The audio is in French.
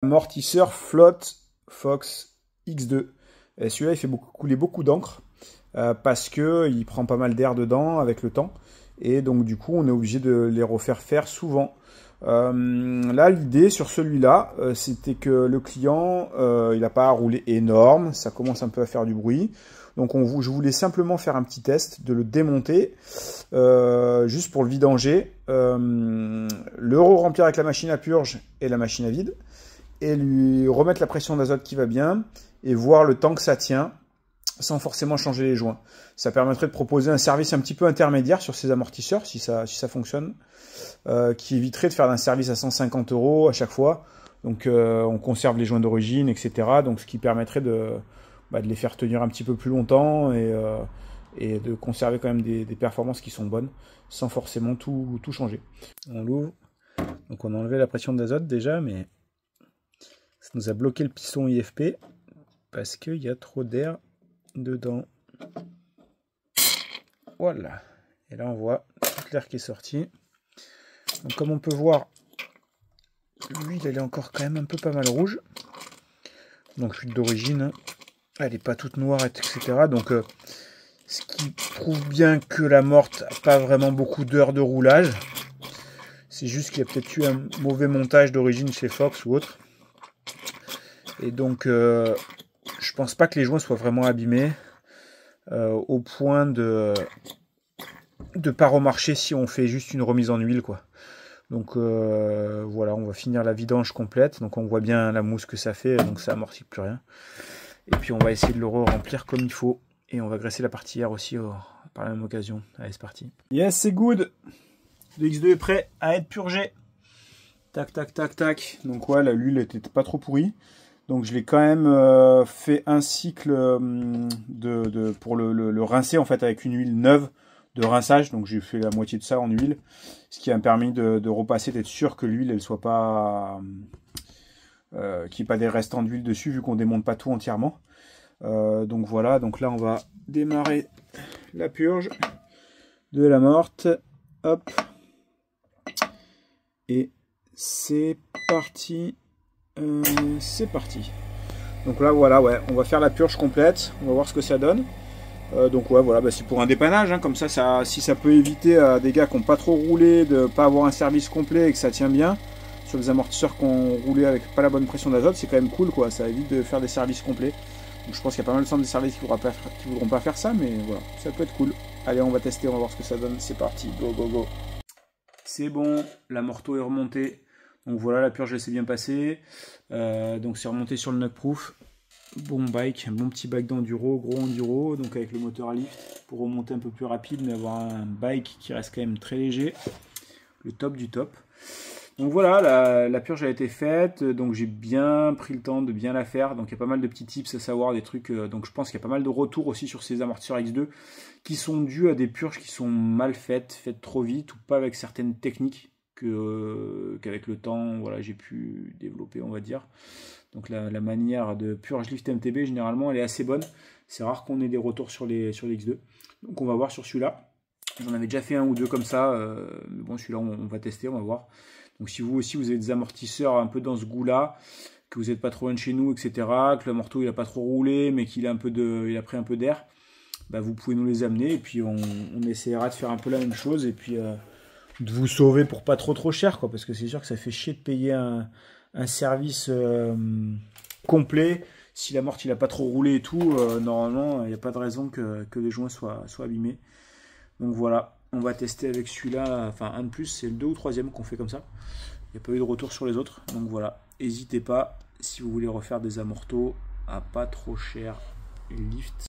Amortisseur Flotte Fox X2. Celui-là, il fait couler beaucoup d'encre parce qu'il prend pas mal d'air dedans avec le temps. Et donc, du coup, on est obligé de les refaire faire souvent. Là, l'idée sur celui-là, c'était que le client, il n'a pas à rouler énorme. Ça commence un peu à faire du bruit. Donc, je voulais simplement faire un petit test, de le démonter, juste pour le vidanger, le remplir avec la machine à purge et la machine à vide, et lui remettre la pression d'azote qui va bien, et voir le temps que ça tient, sans forcément changer les joints. Ça permettrait de proposer un service un petit peu intermédiaire sur ces amortisseurs, si ça fonctionne, qui éviterait de faire un service à 150 € à chaque fois. Donc on conserve les joints d'origine, etc. Donc ce qui permettrait de les faire tenir un petit peu plus longtemps et de conserver quand même des performances qui sont bonnes, sans forcément tout changer. On l'ouvre, donc on a enlevé la pression d'azote déjà, mais ça nous a bloqué le piston IFP parce qu'il y a trop d'air dedans. Voilà, et là on voit toute l'air qui est sorti. Donc comme on peut voir, l'huile elle est encore quand même un peu pas mal rouge. Donc l'huile d'origine, elle n'est pas toute noire, etc. Donc ce qui prouve bien que la morte n'a pas vraiment beaucoup d'heures de roulage. C'est juste qu'il y a peut-être eu un mauvais montage d'origine chez Fox ou autre. Et donc je pense pas que les joints soient vraiment abîmés au point de pas remarcher si on fait juste une remise en huile, quoi. Donc voilà, on va finir la vidange complète. Donc on voit bien la mousse que ça fait, donc ça amortit plus rien. Et puis on va essayer de le remplir comme il faut. Et on va graisser la partie air aussi par la même occasion. Allez, c'est parti. Yes, c'est good. Le X2 est prêt à être purgé. Tac, tac, tac, tac. Donc ouais, l'huile était pas trop pourrie. Donc je l'ai quand même fait un cycle pour le rincer en fait avec une huile neuve de rinçage. Donc j'ai fait la moitié de ça en huile, ce qui a permis de repasser, d'être sûr que l'huile elle soit pas qu'il n'y ait pas des restants d'huile dessus vu qu'on démonte pas tout entièrement. Donc voilà, donc là on va démarrer la purge de la morte. Hop, et c'est parti. C'est parti. Donc là voilà, ouais, on va faire la purge complète, on va voir ce que ça donne. Donc ouais, voilà, c'est pour un dépannage, hein, comme ça, si ça peut éviter à des gars qui n'ont pas trop roulé de pas avoir un service complet et que ça tient bien sur des amortisseurs qui ont roulé avec pas la bonne pression d'azote, c'est quand même cool, quoi. Ça évite de faire des services complets. Donc je pense qu'il y a pas mal de centres de services qui voudront pas faire ça, mais voilà, ça peut être cool. Allez, on va tester, on va voir ce que ça donne. C'est parti, go go go. C'est bon, la morteau est remontée. Donc voilà, la purge elle s'est bien passée. Donc c'est remonté sur le Knockproof. Bon bike, un bon petit bike d'enduro, gros enduro, donc avec le moteur à lift pour remonter un peu plus rapide, mais avoir un bike qui reste quand même très léger. Le top du top. Donc voilà, la purge a été faite, donc j'ai bien pris le temps de bien la faire. Donc il y a pas mal de petits tips à savoir, des trucs. Donc je pense qu'il y a pas mal de retours aussi sur ces amortisseurs X2 qui sont dus à des purges qui sont mal faites trop vite ou pas avec certaines techniques qu'avec le temps, voilà, j'ai pu développer, on va dire. Donc la manière de purge lift MTB, généralement, elle est assez bonne. C'est rare qu'on ait des retours sur les X2. Donc on va voir sur celui-là. J'en avais déjà fait un ou deux comme ça. Mais bon, celui-là, on va tester, on va voir. Donc si vous aussi, vous avez des amortisseurs un peu dans ce goût-là, que vous n'êtes pas trop loin de chez nous, etc., que le morteau, il n'a pas trop roulé, mais qu'il a pris un peu d'air, vous pouvez nous les amener. Et puis on essaiera de faire un peu la même chose. Et puis de vous sauver pour pas trop cher, quoi. Parce que c'est sûr que ça fait chier de payer un service complet si la morte il a pas trop roulé et tout. Normalement il n'y a pas de raison que les joints soient abîmés. Donc voilà, on va tester avec celui-là, enfin un de plus, c'est le 2 ou 3e qu'on fait comme ça. Il n'y a pas eu de retour sur les autres, donc voilà, n'hésitez pas si vous voulez refaire des amortos à pas trop cher lift.